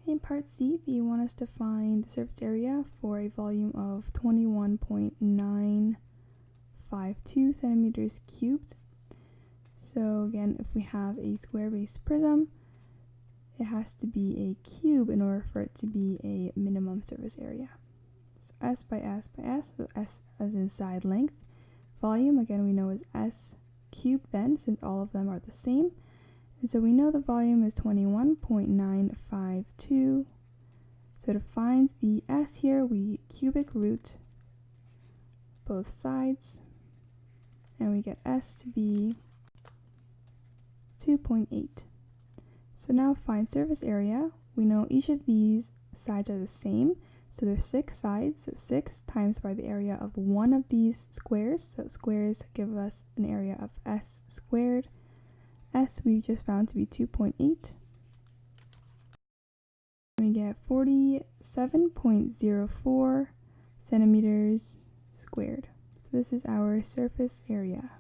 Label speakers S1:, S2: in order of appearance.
S1: In part C, they want us to find the surface area for a volume of 21.952 centimeters cubed. So again, if we have a square-based prism, it has to be a cube in order for it to be a minimum surface area. So S by S by S, so S as in side length. Volume, again, we know is S cubed then, since all of them are the same. And so we know the volume is 21.952. So to find the S here, we cubic root both sides, and we get S to be 2.8. So now find surface area. We know each of these sides are the same. So there's 6 sides, so 6 times by the area of one of these squares. So squares give us an area of S squared. S we just found to be 2.8. We get 47.04 centimeters squared. So this is our surface area.